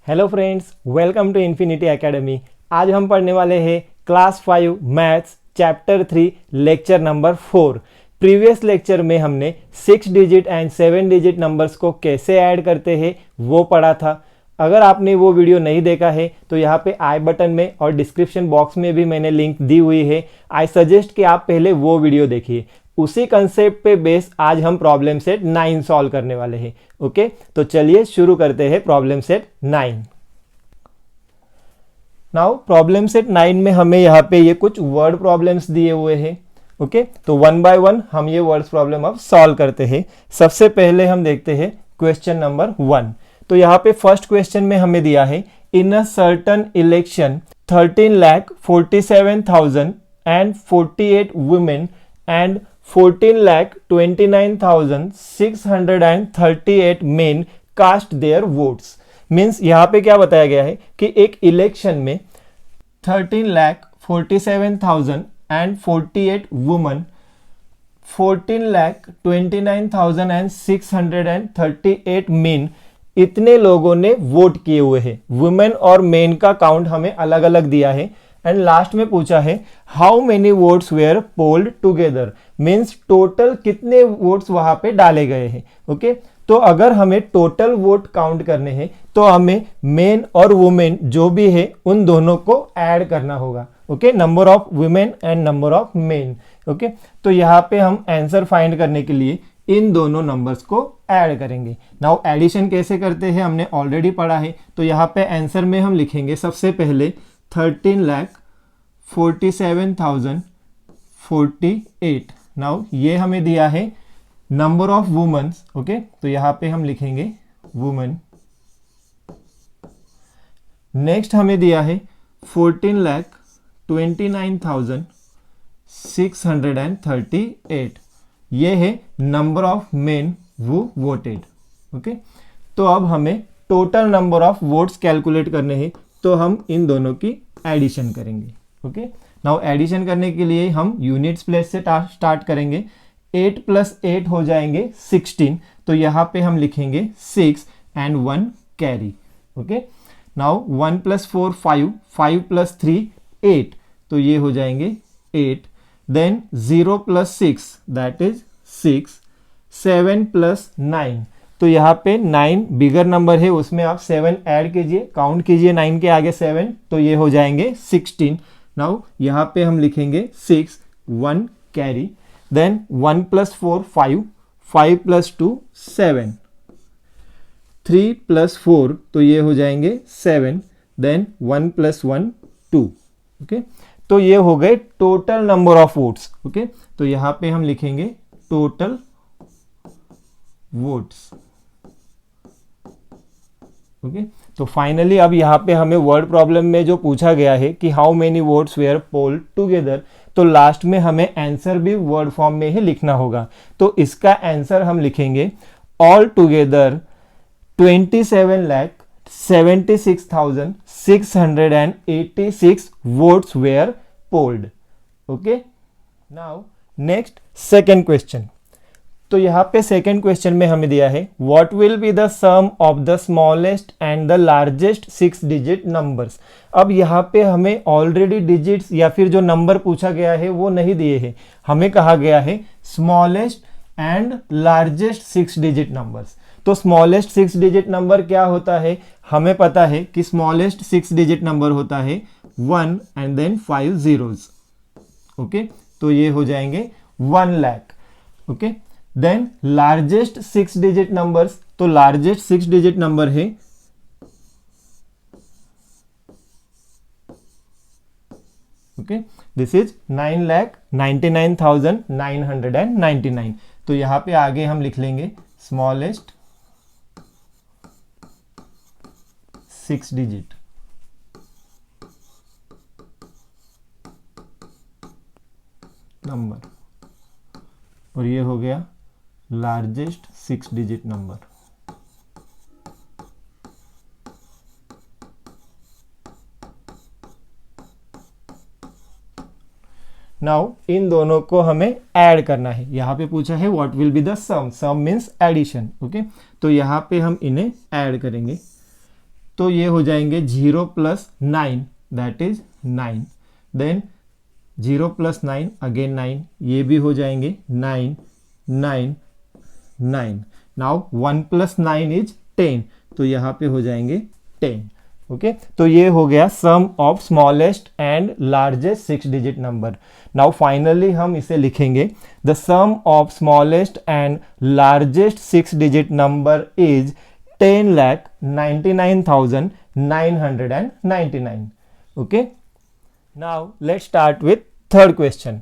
Hello friends, welcome to Infinity Academy. आज हम पढ़ने वाले हैं class 5 maths chapter 3 lecture number 4। Previous lecture में हमने 6 डिजिट एंड 7 डिजिट नंबर्स को कैसे ऐड करते हैं वो पढ़ा था। अगर आपने वो वीडियो नहीं देखा है तो यहाँ पे आई बटन में और डिस्क्रिप्शन बॉक्स में भी मैंने लिंक दी हुई है। आई सजेस्ट कि आप पहले वो वीडियो देखिए। उसी कंसेप्ट पे बेस आज हम प्रॉब्लम सेट 9 सॉल्व करने वाले हैं। ओके, तो चलिए शुरू करते हैं problem set 9। Now problem set 9 में हमें यहाँ पे ये कुछ वर्ड प्रॉब्लम्स दिए हुए हैं। ओके, तो वन बाय वन हम ये वर्ड्स प्रॉब्लम अब सॉल्व करते हैं। सबसे पहले हम देखते हैं क्वेश्चन नंबर 1। तो यहाँ पे फर्स्ट क्वेश्चन में हमें दिया है in a certain election 13,47,048 women and 14,29,638 men cast their votes. Means यहाँ पे क्या बताया गया है कि एक इलेक्शन में 13,47,048 वुमन, 14,29,638 मेन, इतने लोगों ने वोट किए हुए हैं। वुमेन और मेन का काउंट हमें अलग अलग दिया है एंड लास्ट में पूछा है how many votes were polled together. Means total कितने वोट्स वहां पे डाले गए हैं। ओके, तो अगर हमें टोटल वोट काउंट करने हैं तो हमें मेन और वुमेन जो भी है उन दोनों को ऐड करना होगा। Okay, number of women and number of main. Okay, तो यहाँ पे हम आंसर फाइंड करने के लिए इन दोनों नंबर्स को ऐड करेंगे। नाउ एडिशन कैसे करते हैं हमने ऑलरेडी पढ़ा है। तो यहाँ पे आंसर में हम लिखेंगे सबसे पहले 13,47,048। नाउ ये हमें दिया है नंबर ऑफ वुमेन्स। ओके, तो यहाँ पे हम लिखेंगे वुमेन। नेक्स्ट हमें दिया है 14,29,638। ये है नंबर ऑफ मेन वो वोटेड। ओके, तो अब हमें total number of votes calculate करने हैं, तो हम इन दोनों की एडिशन करेंगे। ओके, नाउ एडिशन करने के लिए हम यूनिट्स प्लेस से स्टार्ट करेंगे। 8 + 8 हो जाएंगे 16। तो यहाँ पे हम लिखेंगे 6 एंड 1 कैरी। ओके, नाउ 1 + 4 5, 5 + 3 8, तो ये हो जाएंगे 8। देन 0 + 6 दैट इज 6, 7 + 9, तो यहाँ पे 9 बिगर नंबर है, उसमें आप 7 ऐड कीजिए, काउंट कीजिए 9 के आगे 7, तो ये हो जाएंगे 16। नाउ यहाँ पे हम लिखेंगे 6, 1 कैरी। देन 1 + 4 5, 5 + 2 7, 3 + 4, तो ये हो जाएंगे 7। देन 1 + 1 2। ओके, तो ये हो गए total number of votes. Okay, तो यहाँ पे हम लिखेंगे टोटल वोट्स। ओके, तो फाइनली अब यहाँ पे हमें वर्ड प्रॉब्लम में जो पूछा गया है कि how many votes were polled together, तो लास्ट में हमें आंसर भी वर्ड फॉर्म में ही लिखना होगा। तो इसका आंसर हम लिखेंगे all together 27,76,686 votes were polled. Okay, now next second question. तो यहाँ पे सेकेंड क्वेश्चन में हमें दिया है what will be the sum of the smallest and the largest 6 digit numbers. अब यहाँ पे हमें ऑलरेडी डिजिट्स या फिर जो नंबर पूछा गया है वो नहीं दिए हैं, हमें कहा गया है smallest and largest 6 digit numbers. तो स्मॉलेस्ट 6 डिजिट नंबर क्या होता है, हमें पता है कि स्मॉलेस्ट 6 डिजिट नंबर होता है 1 एंड देन 5 zeros। ओके, तो ये हो जाएंगे 1 lakh. Okay, then largest 6 digit numbers, तो लार्जेस्ट 6 डिजिट नंबर है ओके, दिस इज 9,99,999। तो यहां पे आगे हम लिख लेंगे स्मॉलेस्ट 6 डिजिट नंबर, और ये हो गया largest 6 digit number. Now in दोनों को हमें ऐड करना है। यहाँ पे पूछा है what will be the sum, sum means addition. Okay, तो यहाँ पे हम इन्हें ऐड करेंगे। तो ये हो जाएंगे 0 + 9 दैट इज 9, देन 0 + 9 अगेन 9, ये भी हो जाएंगे 9 9 9। नाउ 1 + 9 इज 10, तो यहाँ पे हो जाएंगे 10। ओके, तो ये हो गया sum of smallest and largest 6 digit number. Now finally हम इसे लिखेंगे, the sum of smallest and largest 6 digit number is 10,99,999। Okay, now let's start with third question.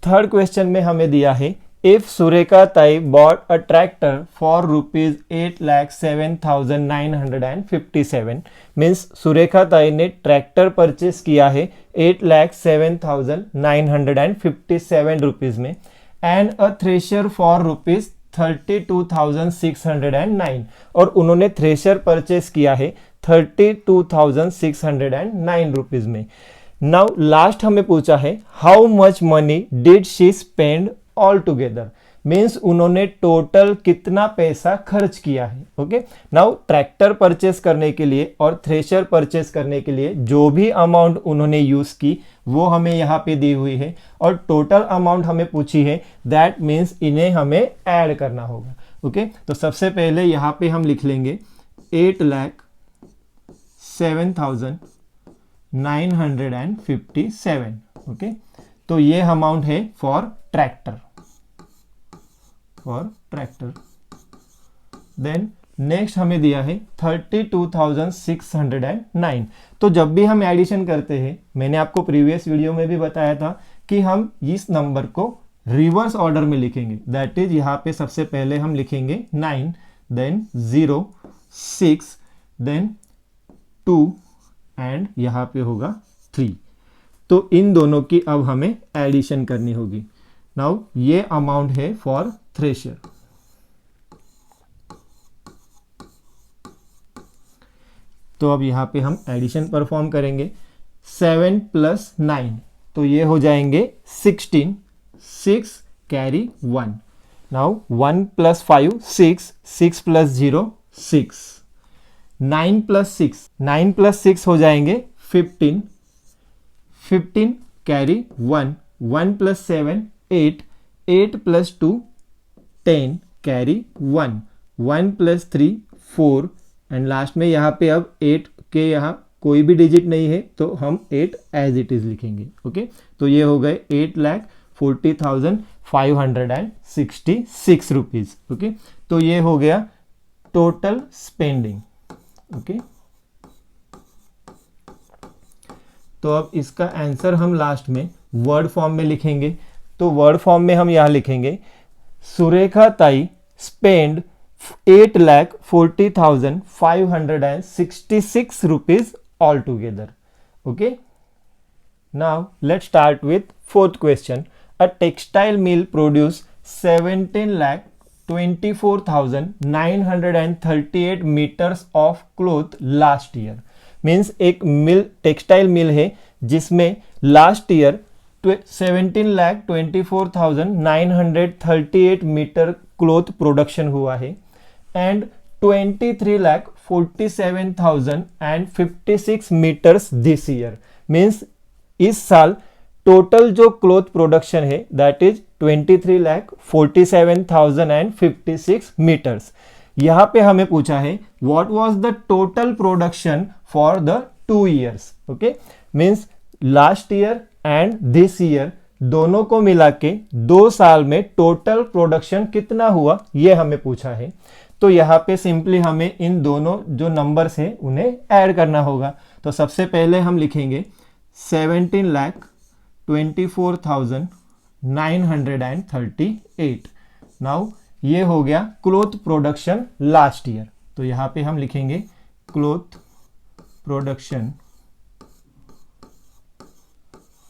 Third question में हमें दिया है, if Surekha Tai bought a tractor for rupees 8,07,957, means Surekha Tai ने tractor purchase किया है 8,07,957 रुपीज में, and a thresher for rupees 32,609, और उन्होंने थ्रेशर परचेस किया है 32,609 रुपीज में। नाउ लास्ट हमें पूछा है, how much money did she spend all together, means उन्होंने टोटल कितना पैसा खर्च किया है। ओके, नाउ ट्रैक्टर परचेस करने के लिए और थ्रेशर परचेस करने के लिए जो भी अमाउंट उन्होंने यूज की वो हमें यहाँ पे दी हुई है, और टोटल अमाउंट हमें पूछी है, दैट मीन्स इन्हें हमें ऐड करना होगा। ओके, तो सबसे पहले यहाँ पे हम लिख लेंगे 8,07,957। ओके, तो ये अमाउंट है फॉर ट्रैक्टर, देन नेक्स्ट हमें दिया है 32,609। तो जब भी हम एडिशन करते हैं, मैंने आपको प्रीवियस वीडियो में भी बताया था कि हम इस नंबर को रिवर्स ऑर्डर में लिखेंगे, दैट इज यहाँ पे सबसे पहले हम लिखेंगे 9, देन 0 6, देन 2 एंड यहाँ पे होगा 3। तो इन दोनों की अब हमें एडिशन करनी होगी। नाउ ये अमाउंट है फॉर थ्रेशर, तो अब यहाँ पे हम एडिशन परफॉर्म करेंगे। 7 + 9, तो ये हो जाएंगे 16, 6 कैरी 1। नाउ 1 + 5 6, 6 + 0 6, 9 + 6, 9 + 6 हो जाएंगे 15, 15 कैरी 1, 1 + 7 8, 8 + 2 10 कैरी 1, 1 + 3 4, एंड लास्ट में यहाँ पे अब 8 के यहाँ कोई भी डिजिट नहीं है, तो हम 8 एज इट इज लिखेंगे। ओके, तो ये हो गए 8,40,566 रुपीज। ओके, तो ये हो गया टोटल स्पेंडिंग। ओके, तो अब इसका आंसर हम लास्ट में वर्ड फॉर्म में लिखेंगे। तो वर्ड फॉर्म में हम यहां लिखेंगे, सुरेखा ताई spend 8,40,566 rupees altogether. Okay. Now let's start with fourth question. A textile mill produced 17,24,938 meters of cloth last year. Means एक मिल टेक्सटाइल मिल है जिसमें लास्ट ईयर 17,24,938 मीटर क्लोथ प्रोडक्शन हुआ है, and 23,47,056 meters this year. Means इस साल total जो cloth production है दैट इज 23,47,056 मीटर्स। यहां पे हमें पूछा है what was the total production for the 2 years। Okay, means last year and this year दोनों को मिला के 2 साल में टोटल प्रोडक्शन कितना हुआ ये हमें पूछा है। तो यहाँ पे सिंपली हमें इन दोनों जो नंबर्स हैं उन्हें ऐड करना होगा। तो सबसे पहले हम लिखेंगे 17,24,938। नाउ ये हो गया क्लोथ प्रोडक्शन लास्ट ईयर, तो यहाँ पे हम लिखेंगे क्लोथ प्रोडक्शन।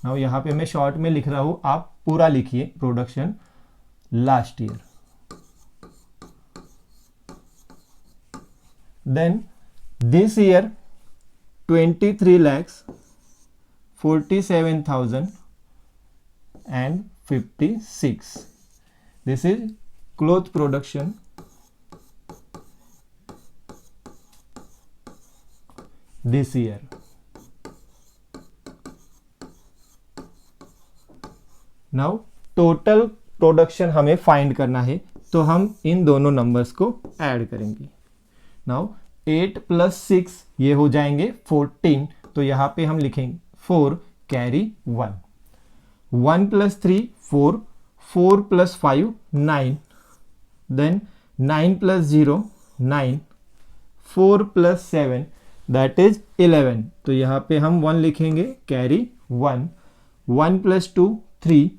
नाउ यहाँ पे मैं शॉर्ट में लिख रहा हूं, आप पूरा लिखिए production last year. Then this year 23,47,056। This is cloth production this year. Now total production हमें फाइंड करना है, तो हम इन दोनों नंबर्स को ऐड करेंगे। नाउ 8 + 6 ये हो जाएंगे 14, तो यहाँ पे हम लिखेंगे 4 कैरी 1। 1 + 3 4, 4 + 5 9, देन 9 + 0 9, 4 + 7 दैट इज 11, तो यहाँ पे हम 1 लिखेंगे कैरी 1। 1 + 2 3,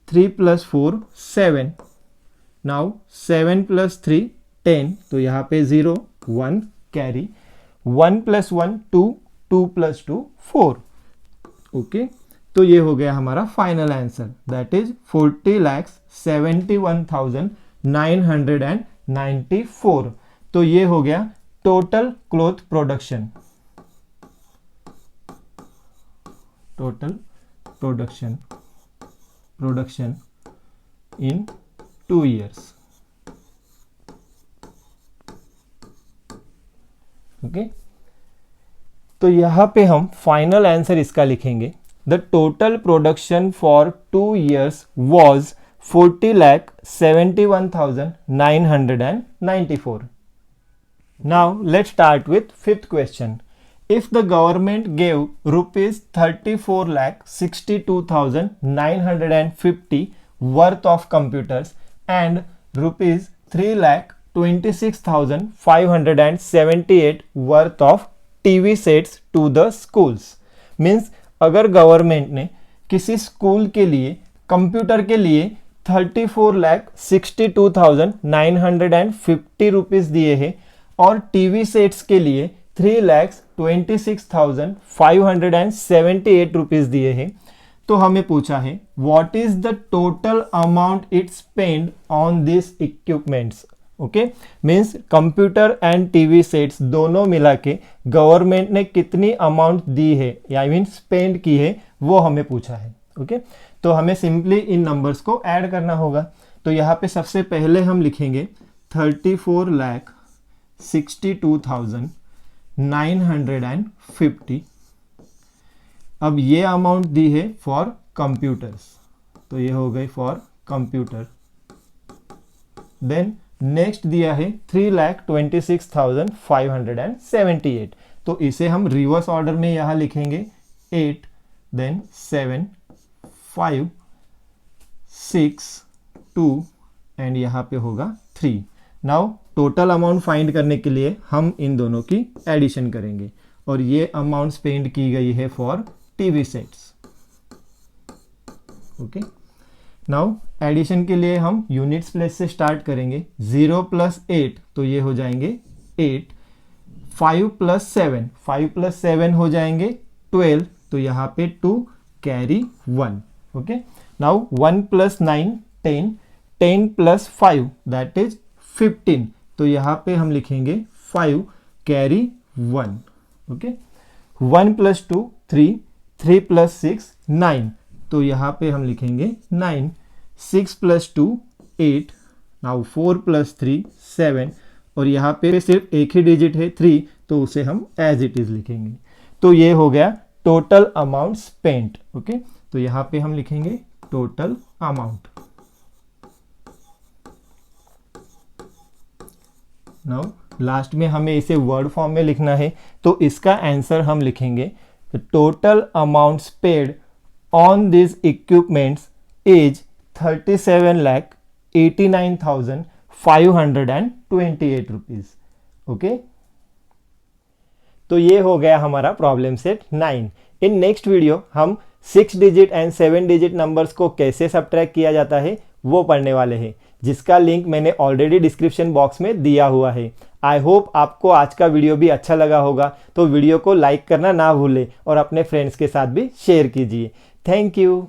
3 + 4 7, नाउ 7 + 3 10, तो यहाँ पे 0 1 कैरी। 1 + 1 2, 2 + 2 4। ओके, तो ये हो गया हमारा फाइनल आंसर, दैट इज 40,71,994। तो ये हो गया total cloth production, total production in 2 years। Okay, तो यहां पे हम फाइनल आंसर इसका लिखेंगे, the total production for 2 years was 40,71,994। Now let's start with 5th question. If the government gave rupees 34,62,950 worth of computers and rupees 3,26,578 worth of TV sets to the schools, means अगर government ने किसी school के लिए computer के लिए 34,62,950 rupees दिए हैं और टीवी सेट्स के लिए 3,26,578 रुपीज़ दिए हैं, तो हमें पूछा है what is the total amount it spend on this equipments. Okay, means computer and TV sets दोनों मिला के गवर्नमेंट ने कितनी अमाउंट दी है, या मीन स्पेंड की है, वो हमें पूछा है। ओके, तो हमें सिंपली इन नंबर्स को ऐड करना होगा। तो यहाँ पे सबसे पहले हम लिखेंगे 34,62,950। अब ये अमाउंट दी है फॉर कंप्यूटर्स, तो ये हो गई फॉर कंप्यूटर। देन नेक्स्ट दिया है 3,26,578, तो इसे हम रिवर्स ऑर्डर में यहाँ लिखेंगे 8, देन 7 5 6 2 एंड यहाँ पे होगा 3। नाउ टोटल अमाउंट फाइंड करने के लिए हम इन दोनों की एडिशन करेंगे, और ये अमाउंट स्पेंड की गई है for TV sets. Okay, now addition के लिए हम यूनिट्स प्लेस से स्टार्ट करेंगे। 0 + 8, तो ये हो जाएंगे 8। 5 + 7, 5 + 7 हो जाएंगे 12, तो यहाँ पे 2 carry 1। Okay, now 1 + 9 10, 10 + 5 that is 15, तो यहाँ पे हम लिखेंगे 5 कैरी 1। ओके, 1 + 2 3, 3 + 6 9, तो यहाँ पे हम लिखेंगे 9। 6 + 2 8, नाउ 4 + 3 7, और यहाँ पे सिर्फ एक ही डिजिट है 3, तो उसे हम एज इट इज लिखेंगे। तो ये हो गया टोटल अमाउंट स्पेंट। ओके, तो यहाँ पे हम लिखेंगे टोटल अमाउंट। नाउ लास्ट में हमें इसे वर्ड फॉर्म में लिखना है, तो इसका आंसर हम लिखेंगे total amount paid on this equipments is 37,89,528 rupees. Okay, तो ये हो गया हमारा problem set 9। In next video हम 6 डिजिट एंड 7 डिजिट नंबर्स को कैसे सब्ट्रैक्ट किया जाता है वो पढ़ने वाले हैं, जिसका लिंक मैंने ऑलरेडी डिस्क्रिप्शन बॉक्स में दिया हुआ है। आई होप आपको आज का वीडियो भी अच्छा लगा होगा, तो वीडियो को लाइक करना ना भूलें और अपने फ्रेंड्स के साथ भी शेयर कीजिए। Thank you.